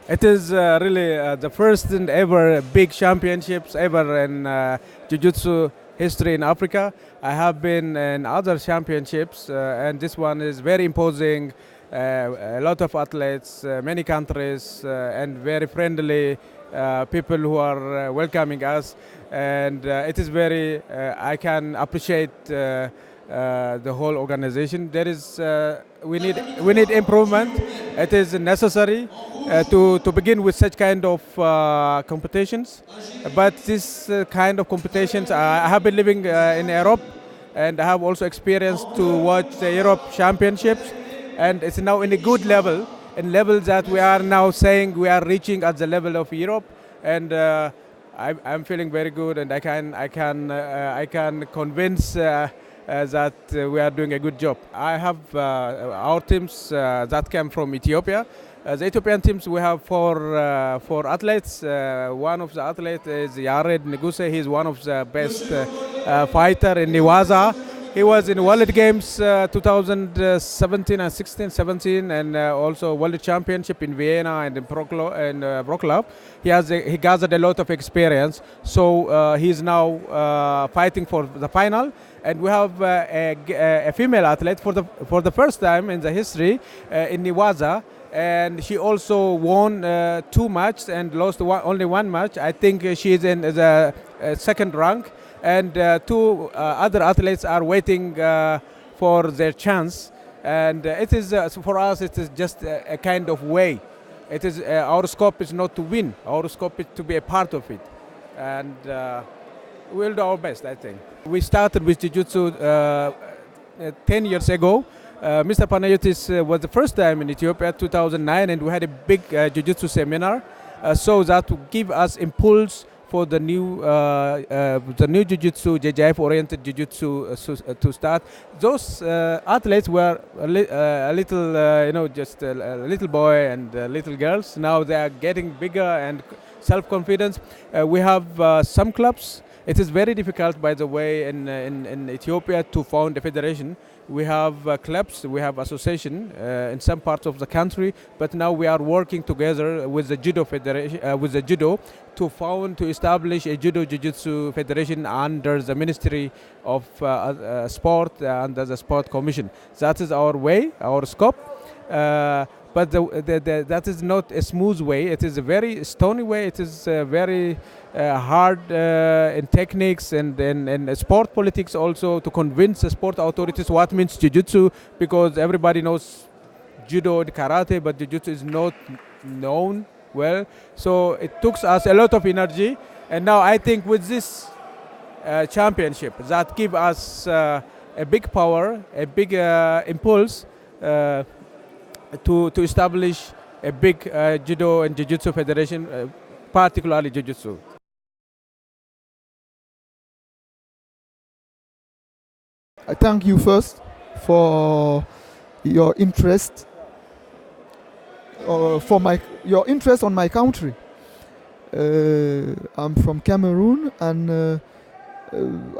It is really the first and ever big championships ever in Jiu-Jitsu history in Africa. I have been in other championships, and this one is very imposing. A lot of athletes, many countries, and very friendly people who are welcoming us. And it is very, I can appreciate the whole organization. We need improvement. It is necessary to begin with such kind of competitions. But this kind of competitions, I have been living in Europe, and I have also experienced to watch the Europe Championships, and it's now in a good level, in level that we are now saying we are reaching at the level of Europe, and I'm feeling very good, and I can convince. That we are doing a good job. I have our teams that came from Ethiopia. The Ethiopian teams, we have four athletes. One of the athletes is Yared Neguse. He's one of the best fighter in Niwaza. He was in World Games 2017 and 16, 17, and also World Championship in Vienna and in Wroclaw. He gathered a lot of experience, so he's now fighting for the final. And we have a female athlete for the first time in the history in Niwaza, and she also won 2 matches and lost only 1 match. I think she is in the second rank, and two other athletes are waiting for their chance. And it is for us, it is just a kind of way. It is our scope is not to win. Our scope is to be a part of it, and we'll do our best, I think. We started with Jiu-Jitsu 10 years ago. Mr. Panayotis was the first time in Ethiopia, 2009, and we had a big Jiu-Jitsu seminar, so that to give us impulse for the new Jiu-Jitsu, JJF-oriented Jiu-Jitsu to start. Those athletes were a little, just a little boy and little girls. Now they are getting bigger and self-confidence. We have some clubs. It is very difficult, by the way, in Ethiopia to found a federation. We have clubs, we have association in some parts of the country, but now we are working together with the judo federation, with the judo, to establish a judo jiu-jitsu federation under the Ministry of Sport, under the Sport Commission. That is our way, our scope. But that is not a smooth way. It is a very stony way. It is very hard in techniques and sport politics also, to convince the sport authorities what means jiu-jitsu, because everybody knows judo and karate, but jiu-jitsu is not known well. So it took us a lot of energy, and now I think with this championship that give us a big power, a big impulse to establish a big judo and jiu-jitsu federation, particularly jiu-jitsu. I thank you first for your interest, your interest on my country. I'm from Cameroon, and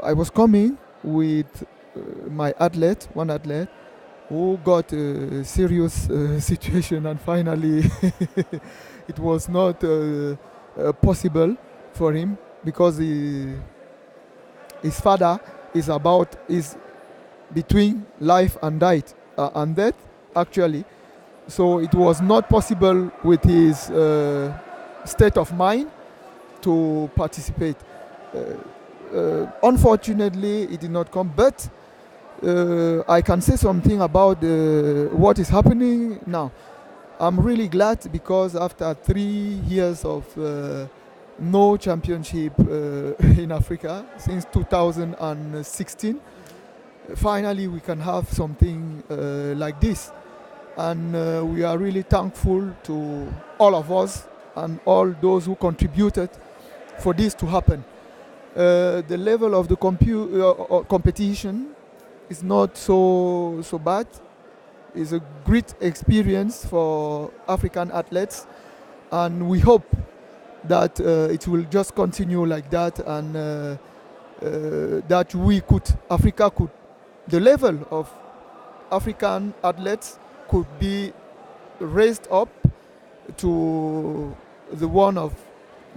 I was coming with my athlete, one athlete, who got a serious situation, and finally it was not possible for him, because his father is between life and death, actually. So it was not possible with his state of mind to participate. Unfortunately, it did not come, but I can say something about what is happening now. I'm really glad, because after 3 years of no championship in Africa since 2016, finally we can have something like this. And we are really thankful to all of us and all those who contributed for this to happen. The level of the competition is not so bad. It's a great experience for African athletes, and we hope that it will just continue like that, and that the level of African athletes could be raised up to the one of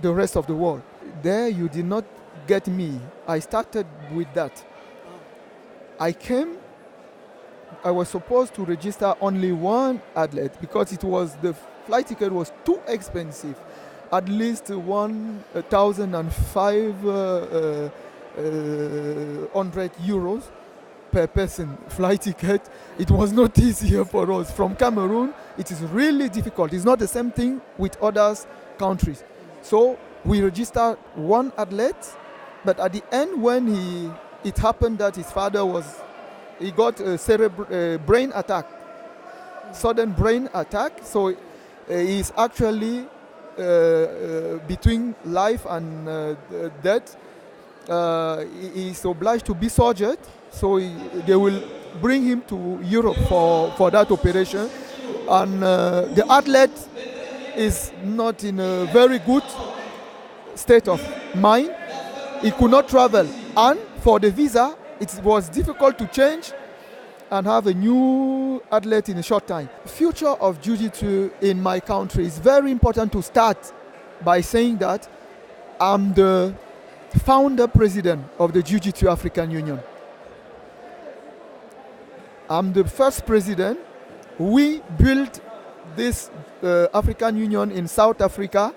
the rest of the world. There you did not get me. I started with that. I came, I was supposed to register only one athlete because it was the flight ticket was too expensive, at least 1,500 euros per person flight ticket. It was not easier for us. From Cameroon, it is really difficult. It's not the same thing with other countries. So we registered one athlete, but at the end when it happened that his father he got a brain attack, sudden brain attack. So he's actually between life and death. He's obliged to be surgered, so they will bring him to Europe for that operation. And the athlete is not in a very good state of mind. He could not travel, and for the visa it was difficult to change and have a new athlete in a short time. Future of Jiu-Jitsu in my country is very important to start by saying that I'm the founder president of the Jiu-Jitsu African Union. I'm the first president. We built this African Union in South Africa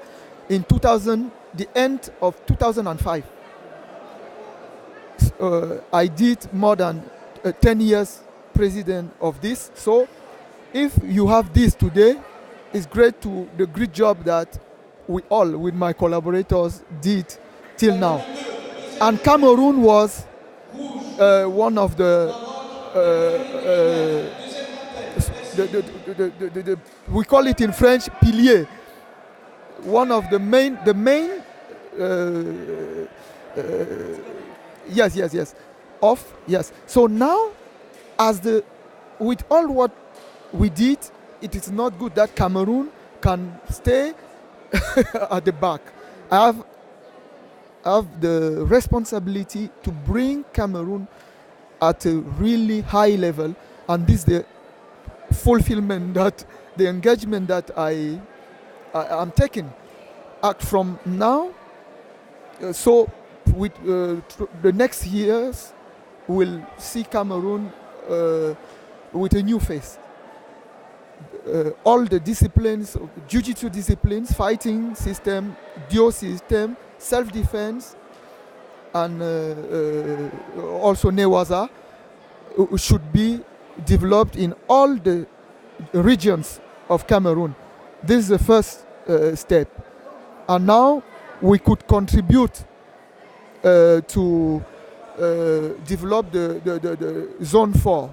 in the end of 2005. I did more than 10 years president of this. So if you have this today, it's the great job that we all, with my collaborators, did till now. And Cameroon was one of we call it in French pilier, one of the main yes. So now, with all what we did, it is not good that Cameroon can stay at the back. I have the responsibility to bring Cameroon at a really high level, and this is the fulfillment, that the engagement that I am taking from now. So with the next years, we'll see Cameroon with a new face. All the disciplines, jiu-jitsu disciplines, fighting system, duo system, self-defense, and also newaza should be developed in all the regions of Cameroon. This is the first step. And now we could contribute to develop the Zone 4,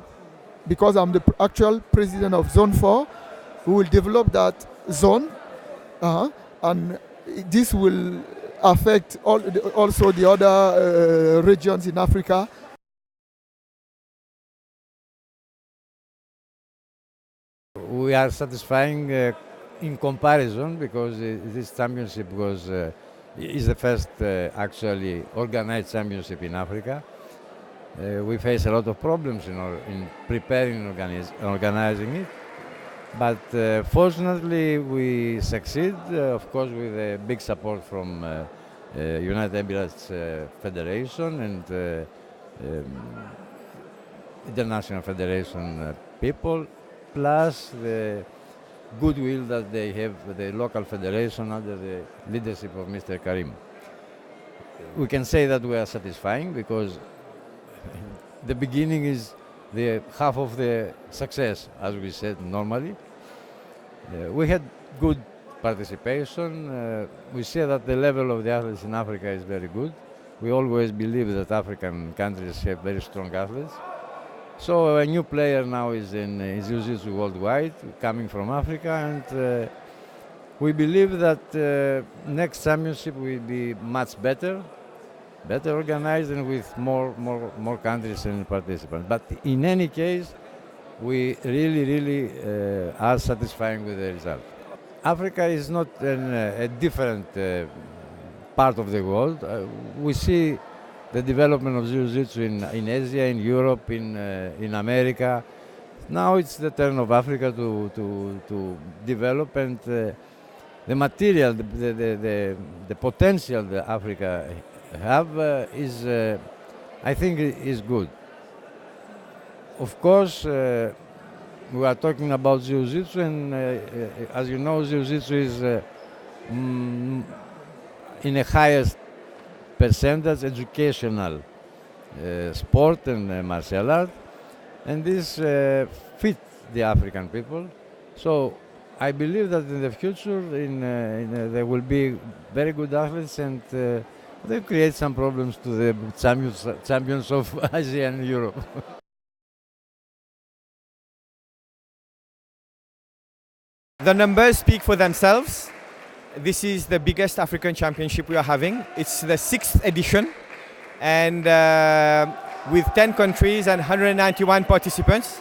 because I'm the actual president of Zone 4. We will develop that zone, and this will affect also the other regions in Africa. We are satisfying in comparison, because this championship is the first actually organized championship in Africa. We face a lot of problems in preparing and organizing it, but fortunately we succeed, of course, with a big support from United Emirates Federation and International Federation people, plus the goodwill that they have, the local federation under the leadership of Mr. Karim. We can say that we are satisfying, because the beginning is the half of the success, as we said normally. We had good participation. We see that the level of the athletes in Africa is very good. We always believe that African countries have very strong athletes. So a new player now is in Jiu-Jitsu worldwide, coming from Africa, and we believe that next championship will be much better organized, and with more countries and participants. But in any case, we really are satisfying with the result. Africa is not a different part of the world. We see the development of Jiu-Jitsu in Asia, in Europe, in America. Now it's the turn of Africa to develop, and the material, the potential that Africa have is, I think, is good. Of course, we are talking about Jiu-Jitsu, and as you know, Jiu-Jitsu is in a highest percentage educational sport and martial art, and this fit the African people. So I believe that in the future, there will be very good athletes, and they create some problems to the champions of Asia and Europe. The numbers speak for themselves. This is the biggest African championship we are having. It's the 6th edition, and with 10 countries and 191 participants.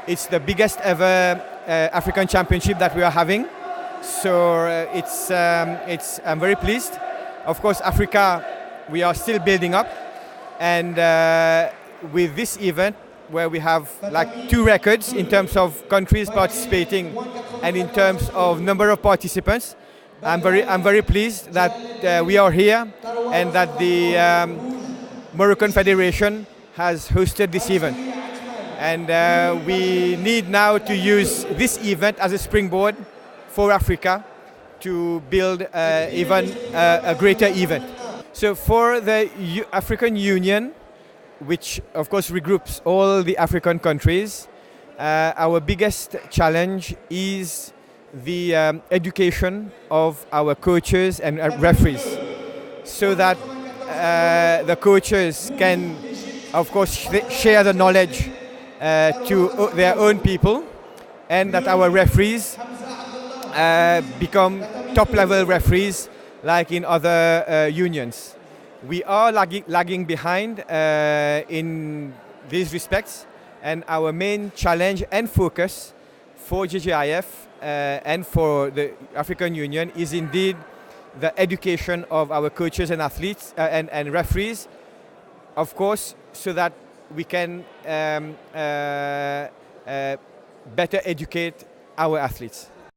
It's the biggest ever African championship that we are having. So I'm very pleased. Of course, Africa, we are still building up, and with this event, where we have like 2 records in terms of countries participating and in terms of number of participants, I'm very pleased that we are here and that the Moroccan Federation has hosted this event. And we need now to use this event as a springboard for Africa to build even a greater event. So for the African Union, which of course regroups all the African countries, our biggest challenge is the education of our coaches and referees, so that the coaches can, of course, share the knowledge to their own people, and that our referees become top-level referees like in other unions. We are lagging behind in these respects, and our main challenge and focus for JJIF and for the African Union is indeed the education of our coaches and athletes and referees, of course, so that we can better educate our athletes.